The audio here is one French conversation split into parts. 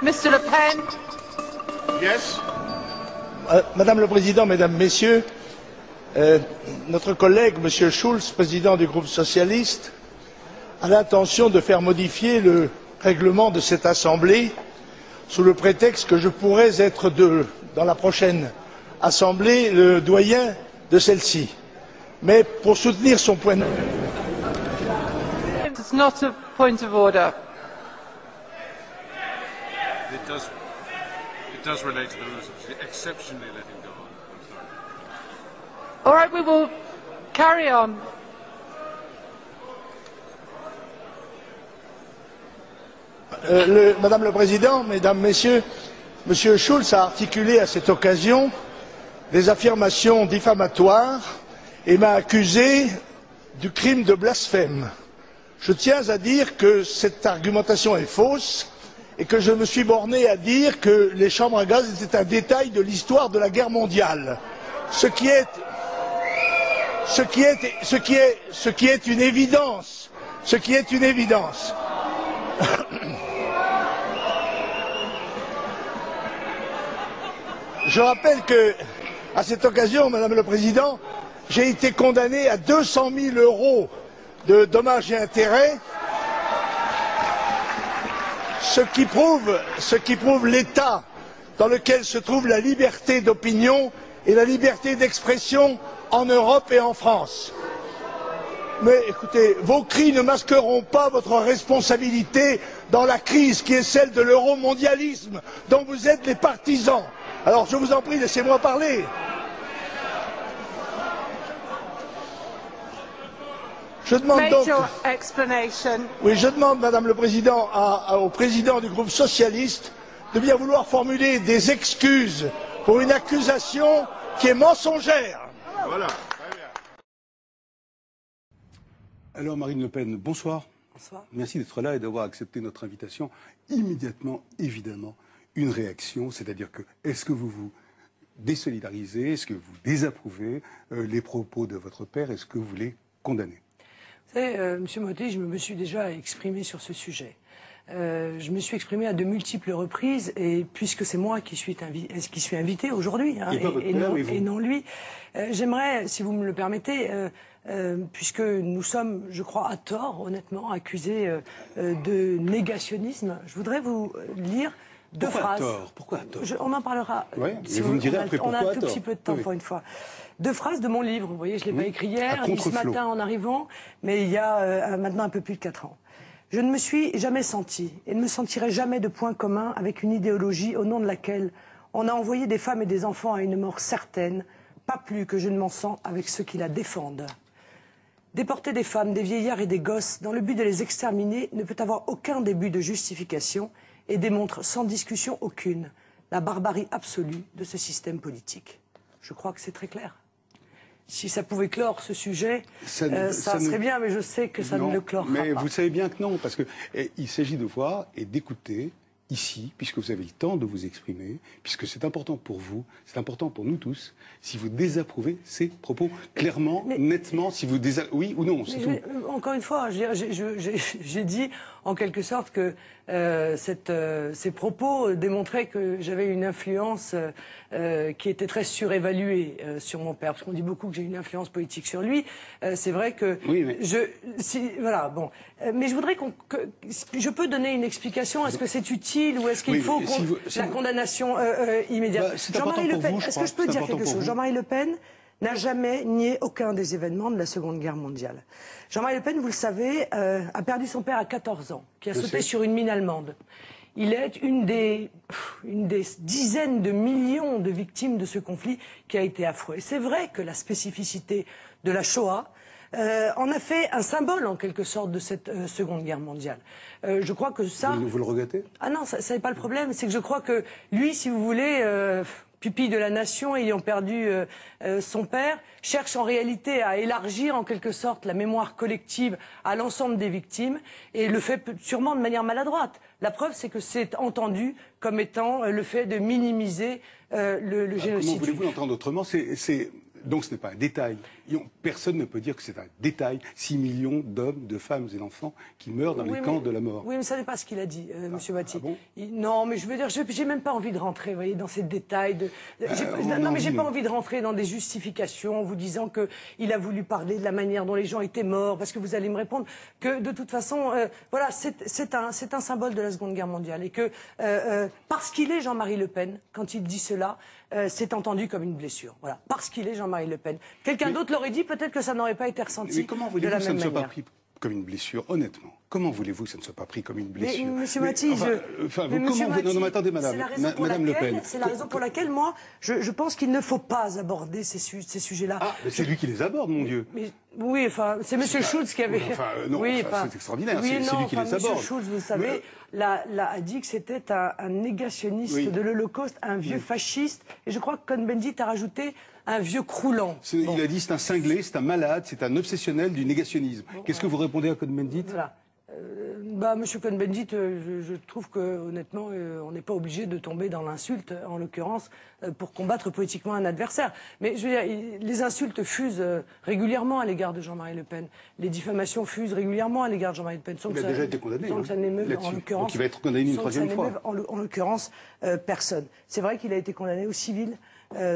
Mr. Le Pen. Yes. Madame le Président, Mesdames, Messieurs, notre collègue, Monsieur Schulz, président du groupe socialiste, a l'intention de faire modifier le règlement de cette Assemblée sous le prétexte que je pourrais être dans la prochaine Assemblée le doyen de celle-ci. Mais pour soutenir son point de vue. It's not a point of order. It does relate to the rules of exceptionally let him go on. I'm sorry. All right, we will carry on. Madame le Président, Mesdames, Messieurs, Monsieur Schulz a articulé à cette occasion des affirmations diffamatoires et m'a accusé du crime de blasphème. Je tiens à dire que cette argumentation est fausse et que je me suis borné à dire que les chambres à gaz étaient un détail de l'histoire de la guerre mondiale. Ce qui est une évidence. Ce qui est une évidence. Je rappelle que, à cette occasion, Madame le Président, j'ai été condamné à 200 000 € de dommages et intérêts, ce qui prouve l'état dans lequel se trouve la liberté d'opinion et la liberté d'expression en Europe et en France. Mais écoutez, vos cris ne masqueront pas votre responsabilité dans la crise qui est celle de l'euromondialisme dont vous êtes les partisans. Alors je vous en prie, laissez-moi parler. Je demande donc, oui, je demande, Madame le Président, au président du groupe socialiste de bien vouloir formuler des excuses pour une accusation qui est mensongère. Voilà. Alors Marine Le Pen, bonsoir. Bonsoir. Merci d'être là et d'avoir accepté notre invitation. Immédiatement, évidemment, une réaction, c'est-à-dire que est-ce que vous vous désolidarisez, est-ce que vous désapprouvez les propos de votre père, est-ce que vous les condamnez? Vous savez, Monsieur Motet, je me suis déjà exprimé sur ce sujet. Je me suis exprimé à de multiples reprises, et puisque c'est moi qui suis invité aujourd'hui, hein, et non lui, j'aimerais, si vous me le permettez, puisque nous sommes, je crois, à tort, honnêtement, accusés de négationnisme, je voudrais vous lire deux phrases. Pourquoi à tort? On en parlera. Ouais, si vous me direz après pourquoi on a à un tout tort. petit peu de temps pour une fois. Deux phrases de mon livre. Vous voyez, je ne l'ai pas écrit hier, ni ce contre-flot. matin en arrivant, mais il y a maintenant un peu plus de 4 ans. Je ne me suis jamais senti et ne me sentirai jamais de point commun avec une idéologie au nom de laquelle on a envoyé des femmes et des enfants à une mort certaine, pas plus que je ne m'en sens avec ceux qui la défendent. Déporter des femmes, des vieillards et des gosses dans le but de les exterminer ne peut avoir aucun début de justification et démontre sans discussion aucune la barbarie absolue de ce système politique. Je crois que c'est très clair. Si ça pouvait clore ce sujet, ça serait bien, mais je sais que ça ne le clora pas. Mais vous savez bien que non, parce qu'il s'agit de voir et d'écouter ici, puisque vous avez le temps de vous exprimer, puisque c'est important pour vous, c'est important pour nous tous, si vous désapprouvez ces propos clairement, nettement, si vous oui ou non, c'est tout. Encore une fois, j'ai dit en quelque sorte que ces propos démontraient que j'avais une influence qui était très surévaluée sur mon père, parce qu'on dit beaucoup que j'ai une influence politique sur lui. C'est vrai que oui, mais... voilà, bon. Mais je voudrais je peux donner une explication. Est-ce que c'est utile ou est-ce qu'il faut la condamnation immédiate? Jean-Marie Le Pen, est-ce que je peux dire quelque chose? Jean-Marie Le Pen n'a jamais nié aucun des événements de la Seconde Guerre mondiale. Jean-Marie Le Pen, vous le savez, a perdu son père à 14 ans, qui a sauté sur une mine allemande. Il est une des dizaines de millions de victimes de ce conflit qui a été affreux. Et c'est vrai que la spécificité de la Shoah en a fait un symbole, en quelque sorte, de cette Seconde Guerre mondiale. Je crois que ça... Vous le regrettez? Ah non, ça n'est pas le problème. C'est que je crois que lui, si vous voulez... pupille de la nation, ayant perdu son père, cherche en réalité à élargir en quelque sorte la mémoire collective à l'ensemble des victimes et le fait sûrement de manière maladroite. La preuve, c'est que c'est entendu comme étant le fait de minimiser le génocide. Comment voulez-vous l'entendre autrement? Donc ce n'est pas un détail. Personne ne peut dire que c'est un détail. 6 millions d'hommes, de femmes et d'enfants qui meurent dans les camps de la mort. Oui, mais ça n'est pas ce qu'il a dit, Monsieur Maty. Bon non, mais je veux dire, j'ai même pas envie de rentrer, vous voyez, dans ces détails. Non, mais j'ai pas envie de rentrer dans des justifications en vous disant qu'il a voulu parler de la manière dont les gens étaient morts, parce que vous allez me répondre que de toute façon, voilà, c'est un symbole de la Seconde Guerre mondiale et que parce qu'il est Jean-Marie Le Pen, quand il dit cela, c'est entendu comme une blessure. Voilà, parce qu'il est Jean-Marie Le Pen. Quelqu'un d'autre l'aurait dit, peut-être que ça n'aurait pas été ressenti. Mais comment voulez-vous que ça ne soit pas pris comme une blessure, honnêtement? Comment voulez-vous que ça ne soit pas pris comme une blessure? Mais Monsieur Maty, non, attendez, Madame Le Pen. C'est la raison pour laquelle, moi, je pense qu'il ne faut pas aborder ces sujets-là. Ah, mais c'est lui qui les aborde, mon Dieu. Oui, enfin, c'est Monsieur Schulz qui avait... c'est extraordinaire, c'est lui qui les aborde. Monsieur Schulz, vous savez, a dit que c'était un négationniste de l'Holocauste, un vieux fasciste, et je crois que Cohn-Bendit a rajouté un vieux croulant. Il a dit c'est un cinglé, c'est un malade, c'est un obsessionnel du négationnisme. Qu'est-ce que vous répondez à Cohn-Bendit? Voilà. Monsieur Cohn-Bendit, je trouve que honnêtement, on n'est pas obligé de tomber dans l'insulte, en l'occurrence, pour combattre politiquement un adversaire. Mais je veux dire, les insultes fusent régulièrement à l'égard de Jean-Marie Le Pen. Les diffamations fusent régulièrement à l'égard de Jean-Marie Le Pen. Il a déjà été condamné. Sans que ça n'émeuve, en l'occurrence. Donc il va être condamné une troisième fois. En l'occurrence, personne. C'est vrai qu'il a été condamné au civil.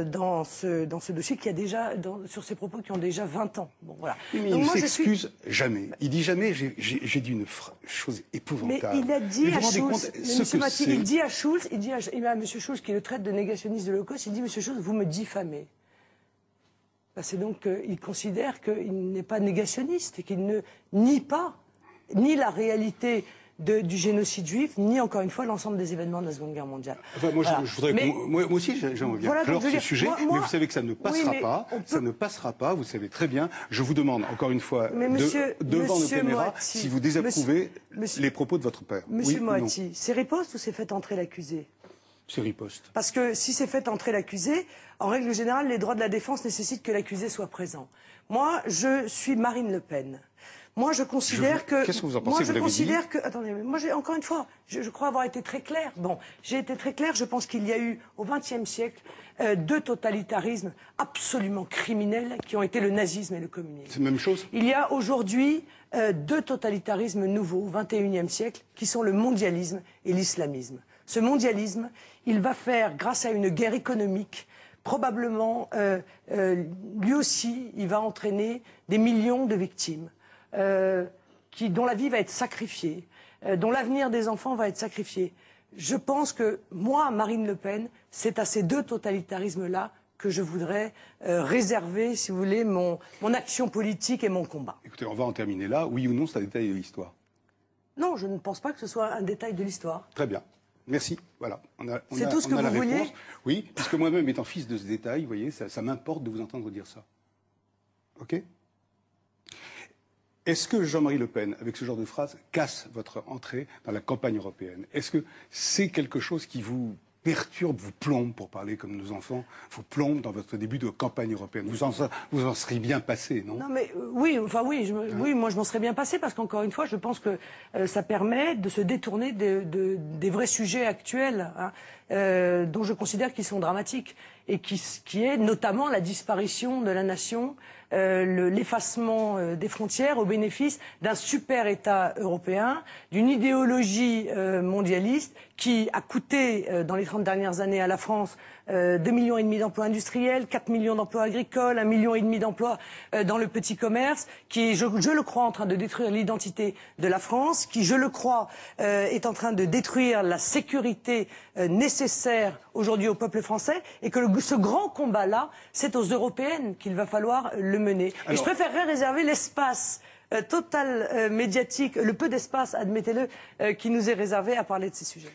Dans ce dossier qui a déjà, sur ces propos qui ont déjà 20 ans. Bon, voilà. Mais il ne s'excuse jamais. Il dit jamais, j'ai dit une chose épouvantable. Mais il a dit à Schulz, Monsieur Maty, il dit à Schulz, il a Monsieur Schulz qui le traite de négationniste de l'Holocauste, il dit, Monsieur Schulz, vous me diffamez. C'est donc, il considère qu'il n'est pas négationniste et qu'il ne nie pas, ni la réalité du génocide juif, ni encore une fois l'ensemble des événements de la Seconde Guerre mondiale. Enfin, moi, je voudrais moi aussi, j'aimerais bien clore ce sujet, mais vous savez que ça ne passera pas. Ça ne passera pas, vous savez très bien. Je vous demande, encore une fois, devant nos caméras, si vous désapprouvez les propos de votre père. Monsieur Moati, c'est riposte ou c'est fait entrer l'accusé? C'est riposte. Parce que si c'est fait entrer l'accusé, en règle générale, les droits de la défense nécessitent que l'accusé soit présent. Moi, je suis Marine Le Pen. Moi, je considère que... Qu'est-ce que vous en pensez? Attendez, mais moi, encore une fois, je crois avoir été très clair. Bon, j'ai été très clair. Je pense qu'il y a eu, au XXe siècle, deux totalitarismes absolument criminels qui ont été le nazisme et le communisme. C'est la même chose? Il y a aujourd'hui deux totalitarismes nouveaux, au XXIe siècle, qui sont le mondialisme et l'islamisme. Ce mondialisme, il va faire, grâce à une guerre économique, probablement, lui aussi, il va entraîner des millions de victimes. Dont la vie va être sacrifiée, dont l'avenir des enfants va être sacrifié. Je pense que moi, Marine Le Pen, c'est à ces deux totalitarismes-là que je voudrais réserver, si vous voulez, mon action politique et mon combat. Écoutez, on va en terminer là. Oui ou non, c'est un détail de l'histoire? Non, je ne pense pas que ce soit un détail de l'histoire. Très bien. Merci. Voilà. C'est tout ce que vous vouliez? Oui, puisque moi-même étant fils de ce détail, vous voyez, ça m'importe de vous entendre dire ça. OK? Est-ce que Jean-Marie Le Pen, avec ce genre de phrase, casse votre entrée dans la campagne européenne? Est-ce que c'est quelque chose qui vous perturbe, vous plombe, pour parler comme nos enfants, vous plombe dans votre début de campagne européenne? Vous en serez bien passé, non? Non, mais oui, moi je m'en serais bien passé, parce qu'encore une fois, je pense que ça permet de se détourner des vrais sujets actuels, dont je considère qu'ils sont dramatiques, et qui est notamment la disparition de la nation, l'effacement des frontières au bénéfice d'un super État européen, d'une idéologie mondialiste qui a coûté dans les 30 dernières années à la France 2,5 millions d'emplois industriels, 4 millions d'emplois agricoles, 1,5 million d'emplois dans le petit commerce, qui est, je le crois, en train de détruire l'identité de la France, qui, je le crois, est en train de détruire la sécurité nécessaire aujourd'hui au peuple français, et que ce grand combat-là, c'est aux européennes qu'il va falloir le mener. Alors, et je préférerais réserver l'espace total médiatique, le peu d'espace, admettez-le, qui nous est réservé à parler de ces sujets.